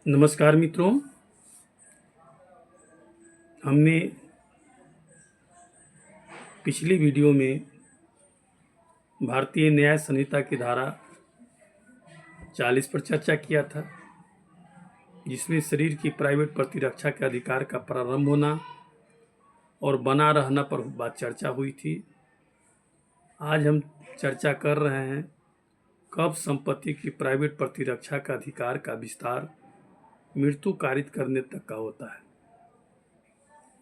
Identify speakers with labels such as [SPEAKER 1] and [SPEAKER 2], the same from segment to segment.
[SPEAKER 1] नमस्कार मित्रों। हमने पिछली वीडियो में भारतीय न्याय संहिता की धारा 40 पर चर्चा किया था, जिसमें शरीर की प्राइवेट प्रतिरक्षा के अधिकार का प्रारंभ होना और बना रहना पर बात चर्चा हुई थी। आज हम चर्चा कर रहे हैं कब संपत्ति की प्राइवेट प्रतिरक्षा का अधिकार का विस्तार मृत्यु कारित करने तक का होता है।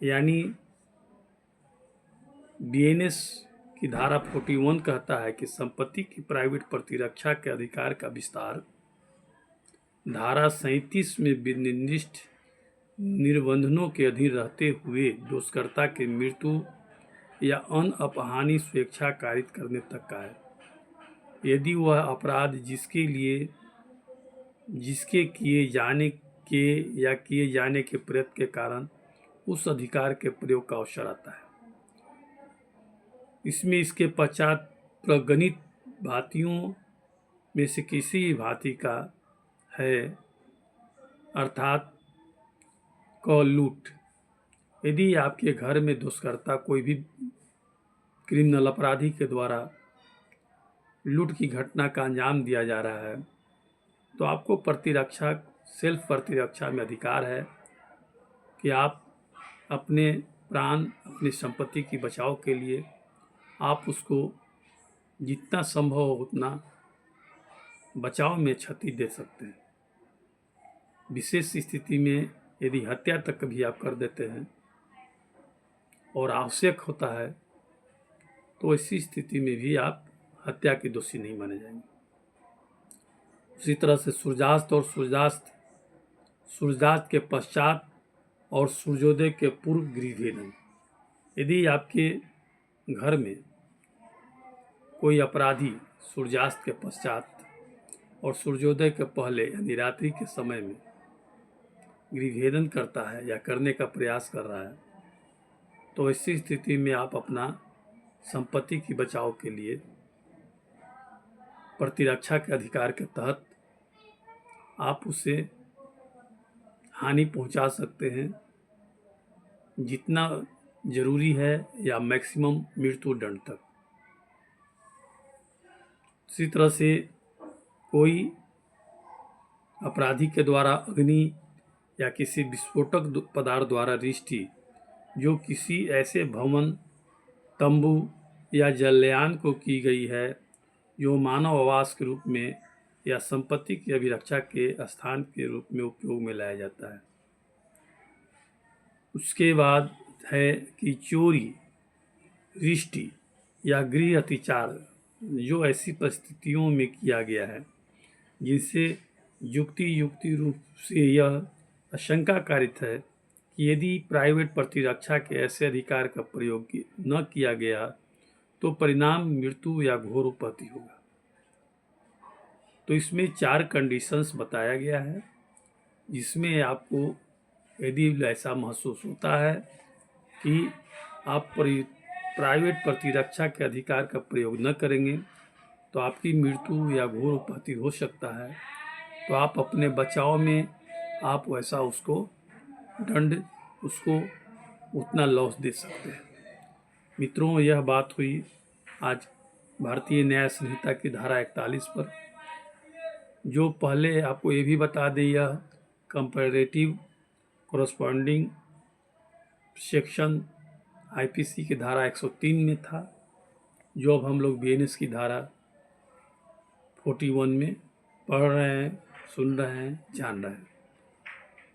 [SPEAKER 1] यानी बीएनएस की धारा 41 कहता है कि संपत्ति की प्राइवेट प्रतिरक्षा के अधिकार का विस्तार धारा 37 में निर्दिष्ट निर्बंधों के अधीन रहते हुए दोषकर्ता की मृत्यु या अन्य अपहानी स्वेच्छा कारित करने तक का है, यदि वह अपराध जिसके किए जाने के प्रयत्न के कारण उस अधिकार के प्रयोग का अवसर आता है। इसमें इसके पश्चात प्रगणित भांतियों में से किसी भी भांति का है, अर्थात क लूट। यदि आपके घर में दुष्कर्ता कोई भी क्रिमिनल अपराधी के द्वारा लूट की घटना का अंजाम दिया जा रहा है, तो आपको सेल्फ प्रतिरक्षा में अधिकार है कि आप अपने प्राण, अपनी संपत्ति की बचाव के लिए आप उसको जितना संभव हो उतना बचाव में क्षति दे सकते हैं। विशेष स्थिति में यदि हत्या तक भी आप कर देते हैं और आवश्यक होता है, तो ऐसी स्थिति में भी आप हत्या के दोषी नहीं माने जाएंगे। उसी तरह से सूर्यास्त और सूर्यास्त के पश्चात और सूर्योदय के पूर्व गृहभेदन। यदि आपके घर में कोई अपराधी सूर्यास्त के पश्चात और सूर्योदय के पहले यानी रात्रि के समय में गृहभेदन करता है या करने का प्रयास कर रहा है, तो ऐसी स्थिति में आप अपना संपत्ति की बचाव के लिए प्रतिरक्षा के अधिकार के तहत आप उसे हानि पहुंचा सकते हैं, जितना जरूरी है, या मैक्सिमम मृत्यु दंड तक। इसी तरह से कोई अपराधी के द्वारा अग्नि या किसी विस्फोटक पदार्थ द्वारा दृष्टि जो किसी ऐसे भवन, तंबू या जलयान को की गई है जो मानव आवास के रूप में या संपत्ति की अभिरक्षा के स्थान के रूप में उपयोग में लाया जाता है। उसके बाद है कि चोरी, रिष्टि या गृह अतिचार जो ऐसी परिस्थितियों में किया गया है जिनसे युक्ति रूप से यह आशंका कारित है कि यदि प्राइवेट प्रतिरक्षा के ऐसे अधिकार का प्रयोग न किया गया तो परिणाम मृत्यु या घोर उपहति होगा। तो इसमें 4 कंडीशंस बताया गया है, जिसमें आपको यदि ऐसा महसूस होता है कि आप प्राइवेट प्रतिरक्षा के अधिकार का प्रयोग न करेंगे तो आपकी मृत्यु या घोर उपहति हो सकता है, तो आप अपने बचाव में आप वैसा उसको दंड, उसको उतना लॉस दे सकते हैं। मित्रों, यह बात हुई आज भारतीय न्याय संहिता की धारा 41 पर, जो पहले आपको ये भी बता दें यह कंपैरेटिव कोरस्पॉन्डिंग सेक्शन आईपीसी की धारा 103 में था, जो अब हम लोग बीएनएस की धारा 41 में पढ़ रहे हैं, सुन रहे हैं, जान रहे हैं।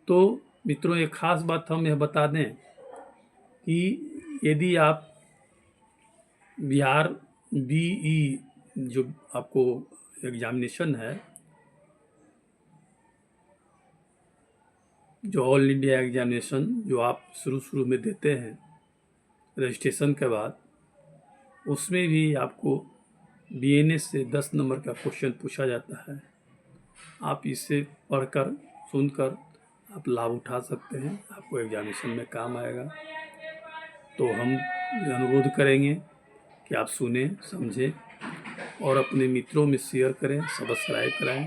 [SPEAKER 1] तो मित्रों, एक खास बात हम यह बता दें कि यदि आप बिहार बीई जो आपको एग्जामिनेशन है, जो ऑल इंडिया एग्जामिनेशन जो आप शुरू में देते हैं रजिस्ट्रेशन के बाद, उसमें भी आपको बीएनएस से 10 नंबर का क्वेश्चन पूछा जाता है। आप इसे पढ़कर, सुनकर आप लाभ उठा सकते हैं, आपको एग्जामिनेशन में काम आएगा। तो हम अनुरोध करेंगे कि आप सुने, समझें और अपने मित्रों में शेयर करें, सब्सक्राइब कराएं,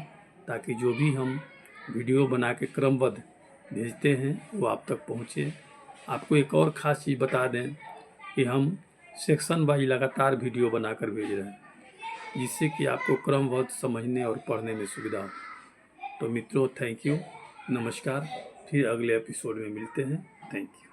[SPEAKER 1] ताकि जो भी हम वीडियो बना के क्रमबद्ध भेजते हैं वो आप तक पहुँचे। आपको एक और ख़ास चीज़ बता दें कि हम सेक्शन वाइज लगातार वीडियो बनाकर भेज रहे हैं, जिससे कि आपको क्रमबद्ध समझने और पढ़ने में सुविधा हो। तो मित्रों, थैंक यू, नमस्कार। फिर अगले एपिसोड में मिलते हैं। Thank you.